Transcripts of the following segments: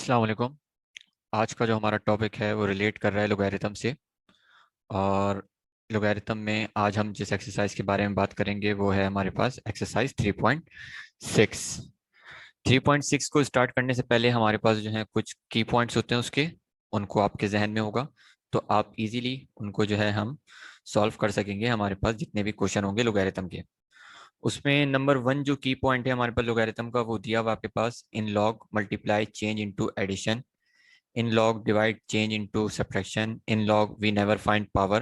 अस्सलाम वालेकुम। आज का जो हमारा टॉपिक है वो रिलेट कर रहा है लोगैरिथम से। और लोगैरिथम में आज हम जिस एक्सरसाइज के बारे में बात करेंगे वो है हमारे पास एक्सरसाइज 3.6। 3.6 को स्टार्ट करने से पहले हमारे पास जो है कुछ की पॉइंट्स होते हैं उसके, उनको आपके जहन में होगा तो आप इजीली उनको जो है हम सॉल्व कर सकेंगे हमारे पास जितने भी क्वेश्चन होंगे लोगैरिथम के। उसमें नंबर 1 जो की पॉइंट है हमारे पास लोगैरिथम का वो दिया हुआ आपके पास, in log multiply change into addition, in log divide change into subtraction, in log we never find power।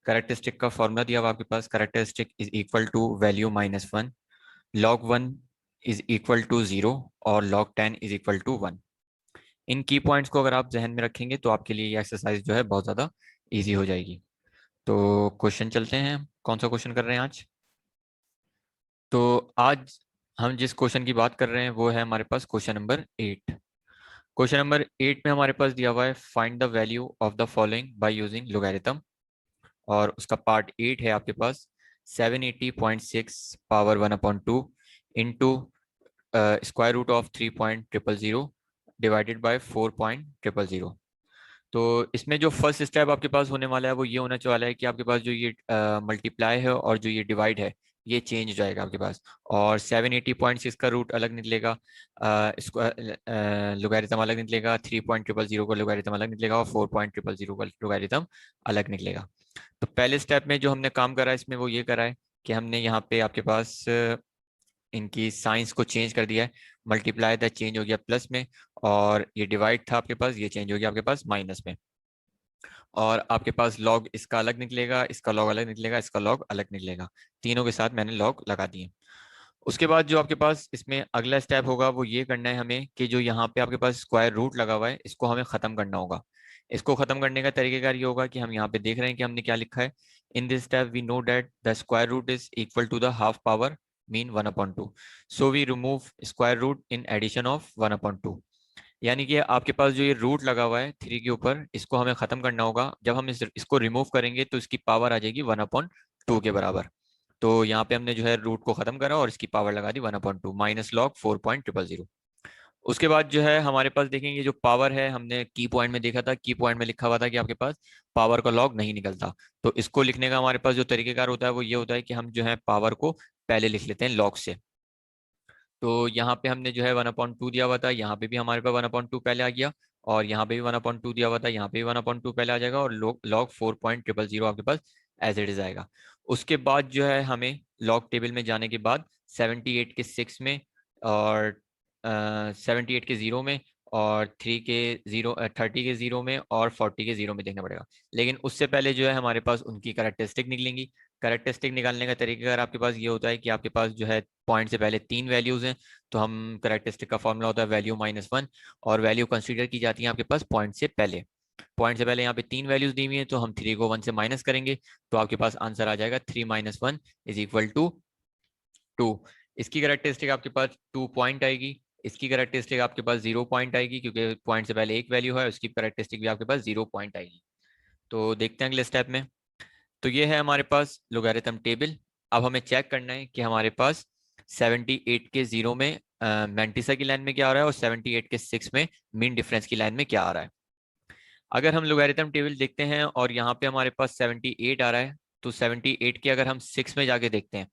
Characteristic का फॉर्मूला दिया हुआ आपके पास, characteristic is equal to value minus one, log 1 is equal to 0 और log 10 is equal to 1। इन की points को अगर आप जहन में रखेंगे तो आपके लिए ये एक्सरसाइज जो है बहुत ज़्यादा ईजी हो जाएगी। तो क्वेश्चन चलते हैं, कौन सा क्वेश्चन कर रहे हैं आज। तो आज हम जिस क्वेश्चन की बात कर रहे हैं वो है हमारे पास क्वेश्चन नंबर 8। क्वेश्चन नंबर 8 में हमारे पास दिया हुआ है find the value of the following by using logarithm, और उसका पार्ट 8 है आपके पास 780.6 power 1/2 into square root of 3.000 divided by 4.000। तो इसमें जो फर्स्ट स्टेप आपके पास होने वाला है वो ये होना वाला है कि आपके पास जो ये मल्टीप्लाई है और जो ये डिवाइड है ये चेंज हो जाएगा आपके पास, और 780.6 का रूट अलग निकलेगा, इसको लोगैरिथम अलग निकलेगा, 3.000 का लोगैरिथम अलग निकलेगा और 4.000 का लोगैरिथम अलग निकलेगा। तो पहले स्टेप में जो हमने काम करा है इसमें वो ये करा है कि हमने यहाँ पे आपके पास इनकी साइंस को चेंज कर दिया है। मल्टीप्लाई था चेंज हो गया प्लस में, और ये डिवाइड था आपके पास ये चेंज हो गया आपके पास माइनस में, और आपके पास लॉग इसका अलग निकलेगा, इसका लॉग अलग निकलेगा, इसका लॉग अलग निकलेगा। तीनों के साथ मैंने लॉग लगा दिए। उसके बाद जो आपके पास इसमें अगला स्टेप होगा वो ये करना है हमें कि जो यहाँ पे आपके पास स्क्वायर रूट लगा हुआ है इसको हमें खत्म करना होगा। इसको खत्म करने का तरीकेकार ये होगा कि हम यहाँ पे देख रहे हैं कि हमने क्या लिखा है, in this step we know that the square root is equal to the half power mean 1/2, so we remove square root in addition of 1/2। यानी कि आपके पास जो ये रूट लगा हुआ है 3 के ऊपर, इसको हमें खत्म करना होगा। जब हम इसको रिमूव करेंगे तो इसकी पावर आ जाएगी 1/2 के बराबर। तो यहाँ पे हमने जो है रूट को खत्म करा और इसकी पावर लगा दी 1/2 माइनस लॉग 4.000। उसके बाद जो है हमारे पास देखेंगे जो पावर है, हमने की पॉइंट में देखा था, की पॉइंट में लिखा हुआ था कि आपके पास पावर का लॉग नहीं निकलता। तो इसको लिखने का हमारे पास जो तरीकेकार होता है वो ये होता है कि हम जो है पावर को पहले लिख लेते हैं लॉग से। तो यहाँ पे हमने जो है 1/2 दिया हुआ था, यहाँ पे भी हमारे पास 1/2 पहले आ गया, और यहाँ पे भी 1/2 दिया हुआ था, यहाँ पे भी 1/2 पहले आ जाएगा, और लॉग 4.000 आपके पास एज इट इज आएगा। उसके बाद जो है हमें लॉग टेबल में जाने के बाद 78 के 6 में, और 78 के 0 में, और 3 के 0, 30 के 0 में, और 40 के 0 में देखना पड़ेगा। लेकिन उससे पहले जो है हमारे पास उनकी कैरेक्टरिस्टिक निकलेंगी। कैरेक्टरिस्टिक निकालने का तरीका अगर आपके पास ये होता है कि आपके पास जो है पॉइंट से पहले 3 वैल्यूज हैं, तो हम कैरेक्टरिस्टिक का फॉर्मूला होता है वैल्यू माइनस वन, और वैल्यू कंसीडर की जाती है आपके पास पॉइंट से पहले। पॉइंट से पहले यहाँ पे 3 वैल्यूज दी हुई है तो हम 3 को 1 से माइनस करेंगे, तो आपके पास आंसर आ जाएगा 3 minus one is equal to 2। इसकी कैरेक्टरिस्टिक आपके पास 2 पॉइंट आएगी, इसकी कैरेक्टरिस्टिक आपके पास 0 पॉइंट आएगी क्योंकि पॉइंट से पहले एक वैल्यू है, उसकी कैरेक्टरिस्टिक भी आपके पास 0 पॉइंट आएगी। तो देखते हैं अगले स्टेप में। तो ये है हमारे पास लोगारिथम टेबल। अब हमें चेक करना है कि हमारे पास 78 के 0 में मैंटिसा की लाइन में क्या आ रहा है और 78 के 6 में मीन डिफरेंस की लाइन में क्या आ रहा है। अगर हम लोगारिथम टेबल देखते हैं और यहाँ पे हमारे पास 78 आ रहा है, तो 78 के अगर हम 6 में जाके देखते हैं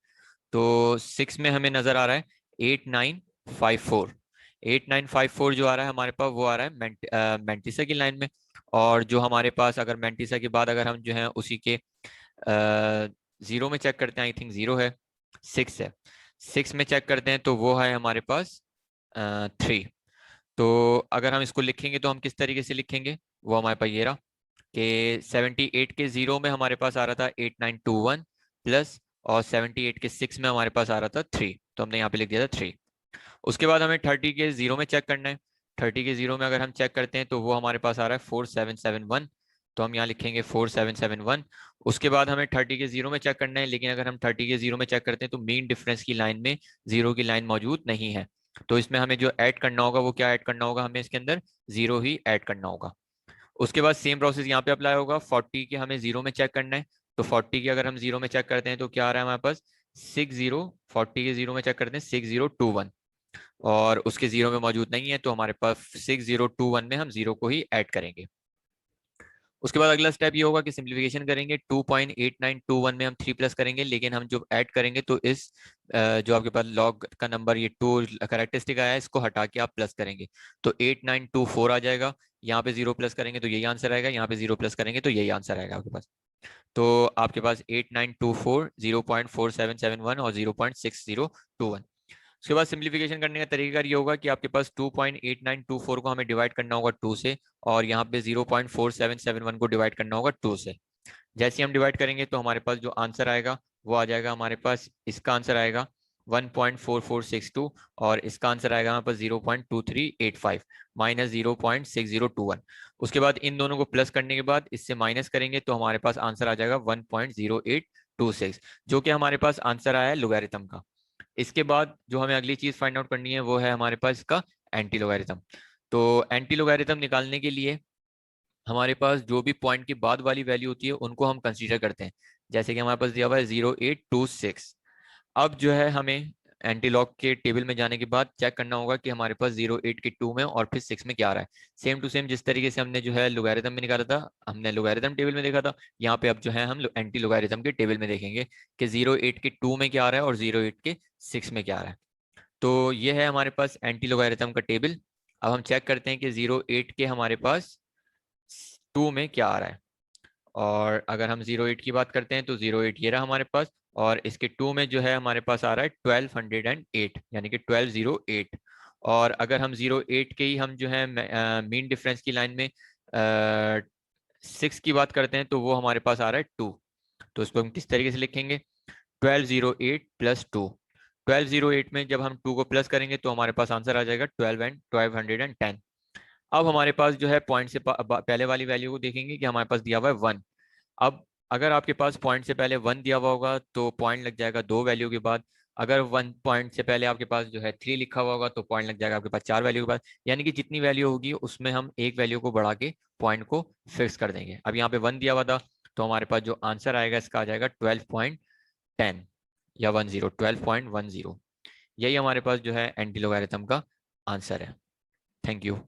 तो 6 में हमें नजर आ रहा है 8954। 8954 जो आ रहा है हमारे पास वो आ रहा है मैंटिसा की लाइन में। और जो हमारे पास अगर मैंटिसा के बाद अगर हम जो है उसी के जीरो में चेक करते हैं, आई थिंक जीरो है, 6 है, 6 में चेक करते हैं तो वो है हमारे पास 3। तो अगर हम इसको लिखेंगे तो हम किस तरीके से लिखेंगे, वो हमारे पास ये रहा कि 78 के 0 में हमारे पास आ रहा था 8921 प्लस, और 78 के 6 में हमारे पास आ रहा था 3, तो हमने यहाँ पे लिख दिया था 3। उसके बाद हमें 30 के 0 में चेक करना है। 30 के 0 में अगर हम चेक करते हैं तो वो हमारे पास आ रहा है 4771, तो हम यहाँ लिखेंगे 4771। उसके बाद हमें 30 के 0 में चेक करना है, लेकिन अगर हम 30 के 0 में चेक करते हैं तो मीन डिफरेंस की लाइन में 0 की लाइन मौजूद नहीं है। तो इसमें हमें जो ऐड करना होगा वो क्या ऐड करना होगा, हमें इसके अंदर 0 ही ऐड करना होगा। उसके बाद सेम प्रोसेस यहाँ पे अप्लाई होगा। 40 के हमें 0 में चेक करना है, तो 40 के अगर हम 0 में चेक करते हैं तो क्या आ रहा है हमारे पास 60। 40 के 0 में चेक करते हैं 6021, और उसके जीरो में मौजूद नहीं है, तो हमारे पास 6021 में हम जीरो को ही ऐड करेंगे। उसके बाद अगला स्टेप ये होगा कि सिंप्लीफिकेशन करेंगे। 2.8921 में हम 3 प्लस करेंगे, लेकिन हम जो ऐड करेंगे तो इस जो आपके पास लॉग का नंबर ये 2 करेक्टरिस्टिक आया है, इसको हटा के आप प्लस करेंगे तो 8924 आ जाएगा। यहाँ पे जीरो प्लस करेंगे तो यही आंसर आएगा, यहाँ पे जीरो प्लस करेंगे तो यही आंसर आएगा आपके पास। तो आपके पास 8924, 0.4771 और 0.6021। उसके बाद सिंप्लीफिकेशन करने का तरीका ये होगा कि आपके पास 2.8924 को हमें डिवाइड करना होगा 2 से, और यहाँ पे 0.4771 को डिवाइड करना होगा 2 से। जैसे हम डिवाइड करेंगे तो हमारे पास जो आंसर आएगा वो आ जाएगा, हमारे पास इसका आंसर आएगा 1.4462, और इसका आंसर आएगा हमारे पास 0.2385 माइनस 0.6021। उसके बाद इन दोनों को प्लस करने के बाद इससे माइनस करेंगे तो हमारे पास आंसर आ जाएगा 1.0826, जो कि हमारे पास आंसर आया है लोगैरिथम का। इसके बाद जो हमें अगली चीज फाइंड आउट करनी है वो है हमारे पास इसका एंटी लोगैरिथम। तो एंटी लोगैरिथम निकालने के लिए हमारे पास जो भी पॉइंट के बाद वाली वैल्यू होती है उनको हम कंसीडर करते हैं। जैसे कि हमारे पास दिया हुआ है 0826। अब जो है हमें एंटी लॉग के टेबल में जाने के बाद चेक करना होगा कि हमारे पास 08 के 2 में और फिर 6 में क्या आ रहा है। सेम टू सेम जिस तरीके से हमने जो है लोगारिथम में निकाला था, हमने लोगारिथम टेबल में देखा था, यहाँ पे अब जो है हम एंटी लोगारिथम के टेबल में देखेंगे कि 08 के 2 में क्या आ रहा है और 08 के 6 में क्या आ रहा है। तो ये है हमारे पास एंटी लोगारिथम का टेबल। अब हम चेक करते हैं कि 08 के हमारे पास 2 में क्या आ रहा है। और अगर हम 08 की बात करते हैं तो 08 ये रहा हमारे पास, और इसके 2 में जो है हमारे पास आ रहा है 1208, यानी कि 1208। और अगर हम 08 के ही हम जो है मीन डिफरेंस की लाइन में 6 की बात करते हैं तो वो हमारे पास आ रहा है 2। तो उसको हम किस तरीके से लिखेंगे, 1208 प्लस 2। 1208 में जब हम 2 को प्लस करेंगे तो हमारे पास आंसर आ जाएगा 1210। अब हमारे पास जो है पॉइंट से पहले वाली वैल्यू को देखेंगे कि हमारे पास दिया हुआ है 1। अब अगर आपके पास पॉइंट से पहले 1 दिया हुआ होगा तो पॉइंट लग जाएगा 2 वैल्यू के बाद। अगर 1 पॉइंट से पहले आपके पास जो है 3 लिखा हुआ होगा तो पॉइंट लग जाएगा आपके पास 4 वैल्यू के बाद। यानी कि जितनी वैल्यू होगी उसमें हम एक वैल्यू को बढ़ा के पॉइंट को फिक्स कर देंगे। अब यहाँ पे 1 दिया हुआ था तो हमारे पास जो आंसर आएगा इसका आ जाएगा 12.10 या 10, 12.10। यही हमारे पास जो है एंटी लोगारिथम का आंसर है। Thank you.